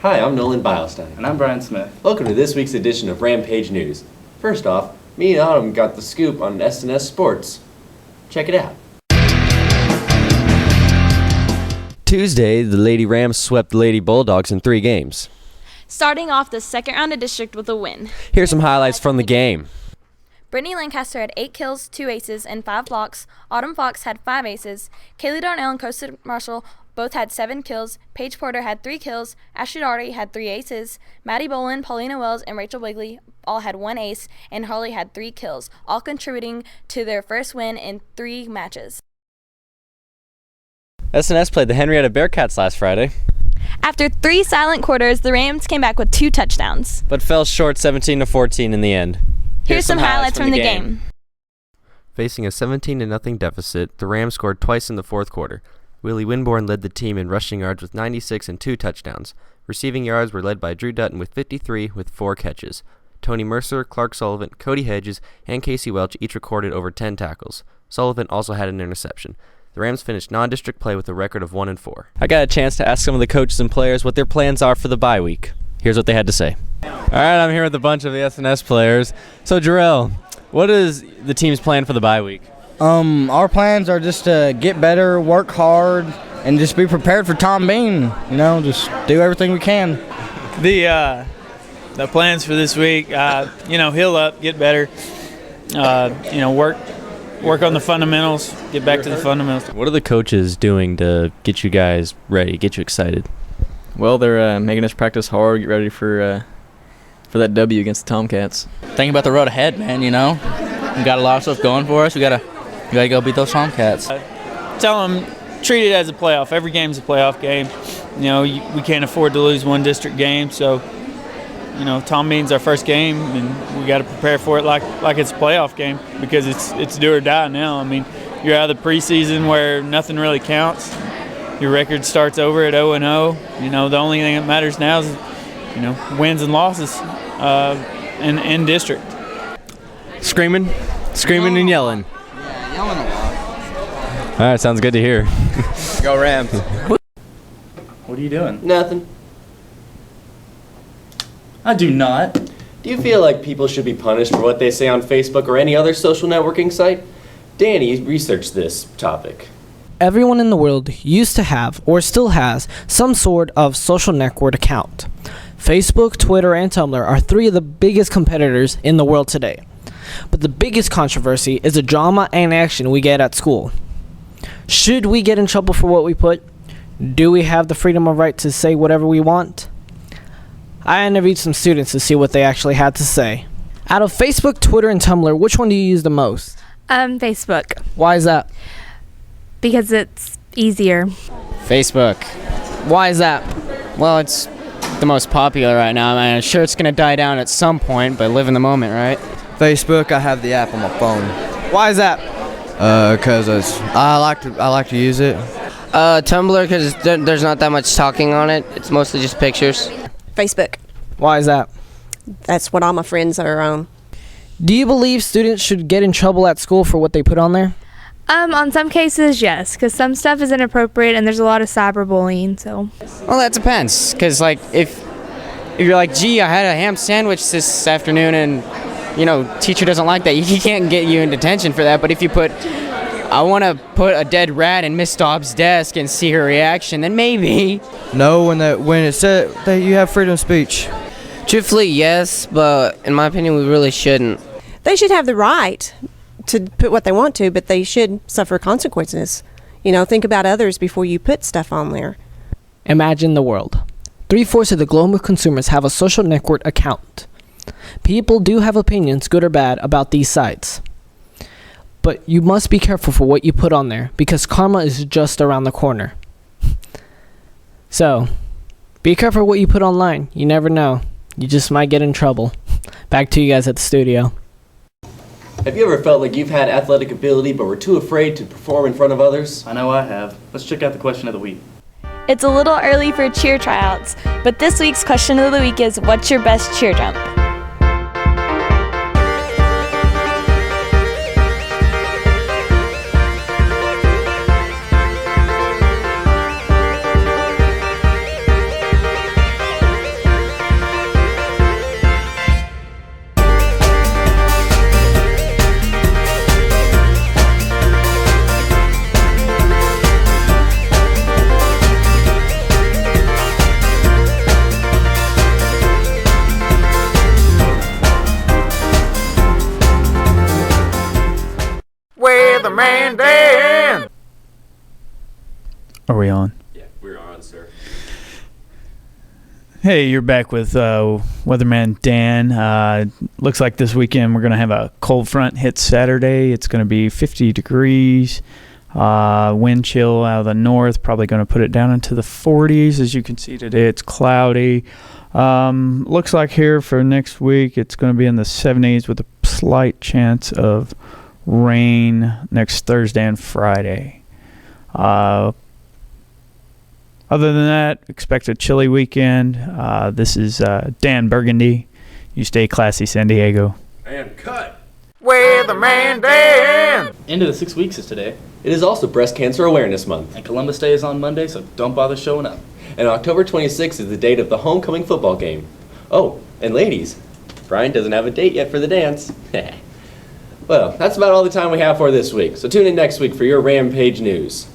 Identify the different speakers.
Speaker 1: Hi, I'm Nolan Beilstein.
Speaker 2: And I'm Brian Smith.
Speaker 1: Welcome to this week's edition of Rampage News. First off, me and Autumn got the scoop on S&S Sports. Check it out. Tuesday, the Lady Rams swept the Lady Bulldogs in 3 games.
Speaker 3: Starting off the second round of district with a win.
Speaker 1: Here's some highlights from the game.
Speaker 3: Brittany Lancaster had 8 kills, 2 aces, and 5 blocks. Autumn Fox had 5 aces. Kaylee Darnell and Costa Marshall both had 7 kills. Paige Porter had 3 kills. Ashley Daugherty had 3 aces. Maddie Bolin, Paulina Wells, and Rachel Wigley all had 1 ace, and Harley had 3 kills, all contributing to their first win in 3 matches.
Speaker 1: S&S played the Henrietta Bearcats last Friday,
Speaker 3: After 3 silent quarters, the Rams came back with 2 touchdowns.
Speaker 1: but fell short 17-14 in the end.
Speaker 3: Here's some highlights from the game.
Speaker 1: Facing a 17-0 deficit, the Rams scored twice in the fourth quarter. Willie Winborn led the team in rushing yards with 96 and 2 touchdowns. Receiving yards were led by Drew Dutton with 53 with 4 catches. Tony Mercer, Clark Sullivan, Cody Hedges, and Casey Welch each recorded over 10 tackles. Sullivan also had an interception. The Rams finished non-district play with a record of 1-4. I got a chance to ask some of the coaches and players what their plans are for the bye week. Here's what they had to say. All right, I'm here with a bunch of the S&S players. So, Jarrell, what is the team's plan for the bye week?
Speaker 4: Our plans are just to get better, work hard, and just be prepared for Tom Bean. Just do everything we can.
Speaker 5: The plans for this week, heal up, get better, work on the fundamentals, get back to the fundamentals.
Speaker 1: What are the coaches doing to get you guys ready, get you excited?
Speaker 6: Well, they're making us practice hard, get ready for that W against the Tomcats.
Speaker 7: Thinking about the road ahead, man. We got a lot of stuff going for us. We gotta go beat those Tomcats.
Speaker 5: Tell them, treat it as a playoff. Every game's a playoff game. We can't afford to lose one district game, so Tom Bean's our first game, and we got to prepare for it like it's a playoff game, because it's do or die now. I mean, you're out of the preseason where nothing really counts. Your record starts over at 0-0. The only thing that matters now is wins and losses in district.
Speaker 1: Screaming and yelling.
Speaker 4: Yeah, yelling a lot.
Speaker 1: All right, sounds good to hear.
Speaker 6: Go Rams.
Speaker 2: What are you doing?
Speaker 1: Nothing.
Speaker 2: I do not.
Speaker 1: Do you feel like people should be punished for what they say on Facebook or any other social networking site? Danny researched this topic.
Speaker 8: Everyone in the world used to have, or still has, some sort of social network account. Facebook, Twitter, and Tumblr are 3 of the biggest competitors in the world today. But the biggest controversy is the drama and action we get at school. Should we get in trouble for what we put? Do we have the freedom of right to say whatever we want? I interviewed some students to see what they actually had to say. Out of Facebook, Twitter, and Tumblr, which one do you use the most?
Speaker 9: Facebook.
Speaker 8: Why is that?
Speaker 9: Because it's easier.
Speaker 10: Facebook.
Speaker 8: Why is that?
Speaker 10: Well, it's the most popular right now. I'm sure it's going to die down at some point, but live in the moment, right?
Speaker 4: Facebook, I have the app on my phone.
Speaker 8: Why is that?
Speaker 4: Because I like to use it.
Speaker 10: Tumblr, because there's not that much talking on it. It's mostly just pictures.
Speaker 11: Facebook.
Speaker 8: Why is that?
Speaker 11: That's what all my friends are on.
Speaker 8: Do you believe students should get in trouble at school for what they put on there?
Speaker 9: On some cases, yes, because some stuff is inappropriate and there's a lot of cyberbullying, so.
Speaker 10: Well, that depends, because, if you're like, gee, I had a ham sandwich this afternoon and, teacher doesn't like that, he can't get you in detention for that, but if you put, I want to put a dead rat in Miss Dobbs' desk and see her reaction, then maybe.
Speaker 4: No, when it said that you have freedom of speech.
Speaker 10: Truthfully, yes, but in my opinion, we really shouldn't.
Speaker 11: They should have the right to put what they want to, but they should suffer consequences. Think about others before you put stuff on there.
Speaker 8: Imagine the world. 3/4 of the global consumers have a social network account. People do have opinions, good or bad, about these sites. But you must be careful for what you put on there, because karma is just around the corner. So, be careful what you put online. You never know. You just might get in trouble. Back to you guys at the studio.
Speaker 1: Have you ever felt like you've had athletic ability but were too afraid to perform in front of others?
Speaker 2: I know I have. Let's check out the question of the week.
Speaker 3: It's a little early for cheer tryouts, but this week's question of the week is, what's your best cheer jump?
Speaker 12: Weatherman Dan!
Speaker 5: Are we on?
Speaker 1: Yeah, we're on, sir.
Speaker 5: Hey, you're back with Weatherman Dan. Looks like this weekend we're going to have a cold front hit Saturday. It's going to be 50 degrees. Wind chill out of the north, probably going to put it down into the 40s. As you can see today, it's cloudy. Looks like here for next week, it's going to be in the 70s with a slight chance of rain next Thursday and Friday. Other than that, expect a chilly weekend. This is Dan Burgundy. You stay classy, San Diego.
Speaker 12: And cut! Weatherman Dan!
Speaker 2: End of the 6 weeks is today.
Speaker 1: It is also Breast Cancer Awareness Month.
Speaker 2: And Columbus Day is on Monday, so don't bother showing up.
Speaker 1: And October 26th is the date of the homecoming football game. Oh, and ladies, Brian doesn't have a date yet for the dance. Well, that's about all the time we have for this week, so tune in next week for your Rampage news.